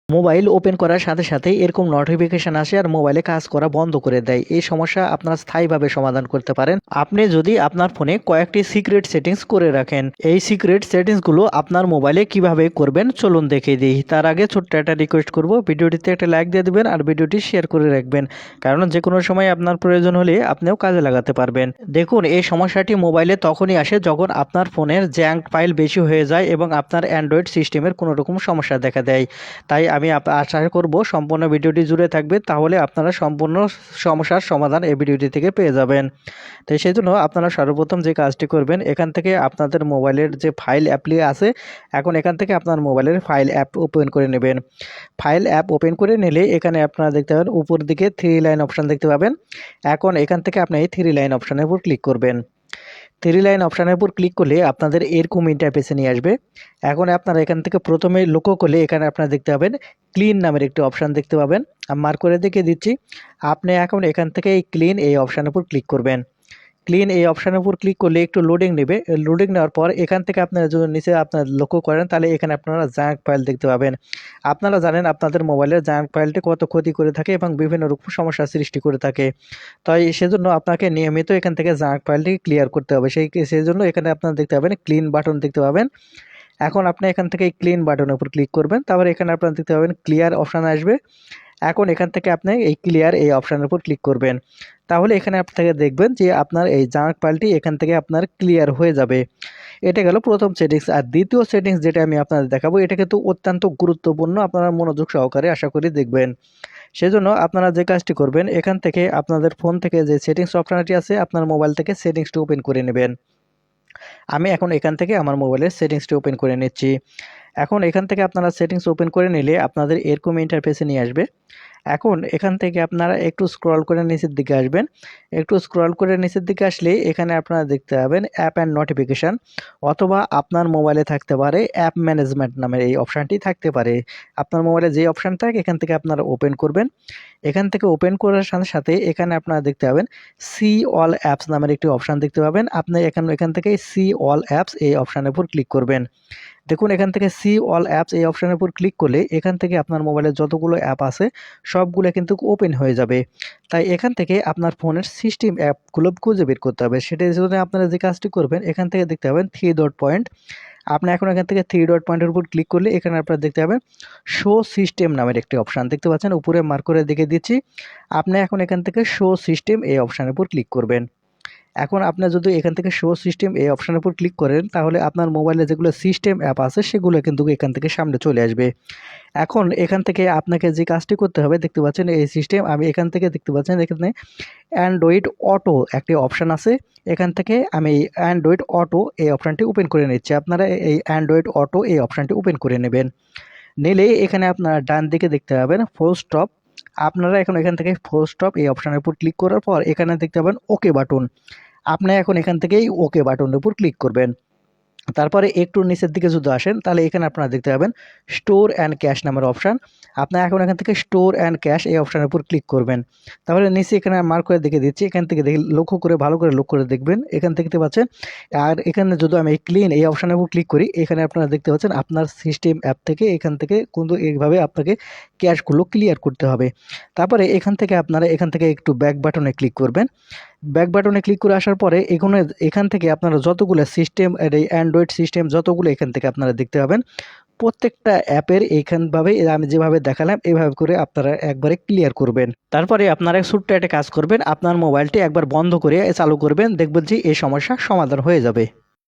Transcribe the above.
Mobile open করার সাথে সাথে এরকম নোটিফিকেশন আসে আর মোবাইলে কাজ করা বন্ধ করে দেয়। এই সমস্যা আপনারা স্থায়ীভাবে সমাধান করতে পারেন আপনি যদি আপনার ফোনে কয়েকটি সিক্রেট সেটিংস করে রাখেন। এই সিক্রেট সেটিংসগুলো আপনার মোবাইলে কিভাবে করবেন চলুন দেখে দিই। তার আগে ছোট্ট একটা রিকোয়েস্ট করব, ভিডিওটিতে একটা লাইক দিয়ে দেবেন আর ভিডিওটি শেয়ার করে রাখবেন, কারণ যে কোনো সময় আপনার প্রয়োজন হলে আপনিও কাজে লাগাতে পারবেন। দেখুন, এই সমস্যাটি মোবাইলে তখনই আসে যখন আপনার ফোনের জ্যাঙ্ক ফাইল বেশি হয়ে যায় এবং আপনার অ্যান্ড্রয়েড সিস্টেমের কোনো রকম সমস্যা দেখা দেয়। তাই আমি আশা করব সম্পূর্ণ ভিডিওটি জুড়ে থাকবে, তাহলে আপনারা সম্পূর্ণ সমস্যার সমাধান এই ভিডিওটি থেকে পেয়ে যাবেন। তো সেই জন্য আপনারা সর্বপ্রথম যে কাজটি করবেন, এখান থেকে আপনাদের মোবাইলের যে ফাইল অ্যাপলি আছে, এখন এখান থেকে আপনার মোবাইলের ফাইল অ্যাপ ওপেন করে নেবেন। ফাইল অ্যাপ ওপেন করে নিলে এখানে আপনারা দেখতে পাবেন উপর দিকে 3 লাইন অপশান দেখতে পাবেন। এখন এখান থেকে আপনি এই 3 লাইন অপশানের উপর ক্লিক করবেন। 3 লাইন অপশানের উপর ক্লিক করলে আপনাদের এরকম ইন্টারফেসে নিয়ে আসবে। এখন আপনারা এখান থেকে প্রথমে লক্ষ্য করলে এখানে আপনারা দেখতে পাবেন ক্লিন নামের একটি অপশান দেখতে পাবেন। আমি মার্ক করে দেখিয়ে দিচ্ছি। আপনি এখন এখান থেকে এই ক্লিন এই অপশানের উপর ক্লিক করবেন। ক্লিন এই অপশানের উপর ক্লিক করলে একটু লোডিং নেবে। লোডিং নেওয়ার পর এখান থেকে আপনারা যদি নিচে আপনারা লক্ষ্য করেন, তাহলে এখানে আপনারা জাঙ্ক ফাইল দেখতে পাবেন। আপনারা জানেন আপনাদের মোবাইলের জাঙ্ক ফাইলটি কত ক্ষতি করে থাকে এবং বিভিন্ন রকম সমস্যার সৃষ্টি করে থাকে। তাই সেজন্য আপনাকে নিয়মিত এখান থেকে জাঙ্ক ফাইলটি ক্লিয়ার করতে হবে। সেই জন্য এখানে আপনারা দেখতে পাবেন ক্লিন বাটন দেখতে পাবেন। এখন আপনি এখান থেকে এই ক্লিন বাটনের উপর ক্লিক করবেন। তারপরে এখানে আপনারা দেখতে পাবেন ক্লিয়ার অপশান আসবে। এখন এখান থেকে আপনি এই ক্লিয়ার এই অপশানের উপর ক্লিক করবেন। তাহলে এখানে আপনাকে দেখবেন যে আপনার এই জাঙ্ক ফাইলটি এখান থেকে আপনার ক্লিয়ার হয়ে যাবে। এটা গেল প্রথম সেটিংস। আর দ্বিতীয় সেটিংস যেটা আমি আপনাদের দেখাবো, এটা কিন্তু অত্যন্ত গুরুত্বপূর্ণ, আপনারা মনোযোগ সহকারে আশা করি দেখবেন। সেজন্য আপনারা যে কাজটি করবেন, এখান থেকে আপনাদের ফোন থেকে যে সেটিংস অপশানটি আছে আপনার মোবাইল থেকে সেটিংসটি ওপেন করে নেবেন। আমি এখন এখান থেকে আমার মোবাইলের সেটিংসটি ওপেন করে নিচ্ছি। এখন এখান থেকে আপনারা সেটিংস ওপেন করে নিলে আপনাদের এরকম ইন্টারফেসে নিয়ে আসবে। এখন এখান থেকে আপনারা একটু স্ক্রল করে নিচের দিকে আসবেন। একটু স্ক্রল করে নিচের দিকে আসলে এখানে আপনারা দেখতে পাবেন অ্যাপ অ্যান্ড নোটিফিকেশান, অথবা আপনার মোবাইলে থাকতে পারে অ্যাপ ম্যানেজমেন্ট নামের এই অপশানটি থাকতে পারে। আপনার মোবাইলে যে অপশান থাকে এখান থেকে আপনারা ওপেন করবেন। এখান থেকে ওপেন করার সাথে সাথে এখানে আপনারা দেখতে পাবেন সি অল অ্যাপস নামের একটি অপশান দেখতে পাবেন। আপনি এখান থেকে সি অল অ্যাপস এই অপশানের উপর ক্লিক করবেন। দেখুন, এখান থেকে সি অল অ্যাপস এই অপশানের উপর ক্লিক করলে এখান থেকে আপনার মোবাইলে যতগুলো অ্যাপ আছে সবগুলো কিন্তু ওপেন হয়ে যাবে। তাই এখান থেকে আপনার ফোনের সিস্টেম অ্যাপগুলো খুঁজে বের করতে হবে। সেটার জন্য আপনারা যে কাজটি করবেন, এখান থেকে দেখতে পাবেন 3 ডট পয়েন্ট। আপনি এখন এখান থেকে 3 ডট পয়েন্টের উপর ক্লিক করলে এখানে আপনারা দেখতে পাবেন শো সিস্টেম নামের একটি অপশান দেখতে পাচ্ছেন, উপরে মার্ক করে দেখিয়ে দিচ্ছি। আপনি এখন এখান থেকে শো সিস্টেম এই অপশানের উপর ক্লিক করবেন। এখন আপনার যদি এখান থেকে শো সিস্টেম এই অপশানের উপর ক্লিক করেন, তাহলে আপনার মোবাইলে যেগুলো সিস্টেম অ্যাপ আছে সেগুলো কিন্তু এখান থেকে সামনে চলে আসবে। এখন এখান থেকে আপনাকে যে কাজটি করতে হবে, দেখতে পাচ্ছেন এই সিস্টেম, আমি এখান থেকে দেখতে পাচ্ছেন এখানে অ্যান্ড্রয়েড অটো একটি অপশান আছে। এখান থেকে আমি অ্যান্ড্রয়েড অটো এই অপশানটি ওপেন করে নিচ্ছি। আপনারা এই অ্যান্ড্রয়েড অটো এই অপশানটি ওপেন করে নেবেন। নিলে এখানে আপনারা ডান দিকে দেখতে পাবেন ফুল স্টপ। আপনারা এখন এখান থেকে ফুল স্টপ এই অপশানের উপর ক্লিক করার পর এখানে দেখতে পাবেন ওকে বাটন। আপনি এখন এখান থেকেই ওকে বাটনের উপর ক্লিক করবেন। তারপরে একটু নিচের দিকে যদি আসেন, তাহলে এখানে আপনারা দেখতে পাবেন স্টোর অ্যান্ড ক্যাশ নামের অপশান। আপনারা এখন এখান থেকে স্টোর অ্যান্ড ক্যাশ এই অপশানের উপর ক্লিক করবেন। তাহলে নিচে এখানে মার্ক করে দেখে দিচ্ছি, এখান থেকে লক্ষ্য করে ভালো করে লক্ষ্য করে দেখবেন, এখান থেকে দেখতে পাচ্ছেন। আর এখানে যদি আমি ক্লিন এই অপশানের উপর ক্লিক করি, এখানে আপনারা দেখতে পাচ্ছেন আপনার সিস্টেম অ্যাপ থেকে এখান থেকে কিন্তু এইভাবে আপনাকে ক্যাশগুলো ক্লিয়ার করতে হবে। তারপরে এখান থেকে আপনারা এখান থেকে একটু ব্যাক বাটনে ক্লিক করবেন। ব্যাক বাটনে ক্লিক করে আসার পরে এখান থেকে আপনারা যতগুলো সিস্টেম এই অ্যান্ড্রয়েড সিস্টেম যতগুলো এখান থেকে আপনারা দেখতে পাবেন, প্রত্যেকটা অ্যাপের এইখানভাবে আমি যেভাবে দেখালাম এইভাবে করে আপনারা একবারে ক্লিয়ার করবেন। তারপরে আপনারা ছোট্ট একটা কাজ করবেন, আপনার মোবাইলটি একবার বন্ধ করে চালু করবেন, দেখবেন যে এই সমস্যা সমাধান হয়ে যাবে।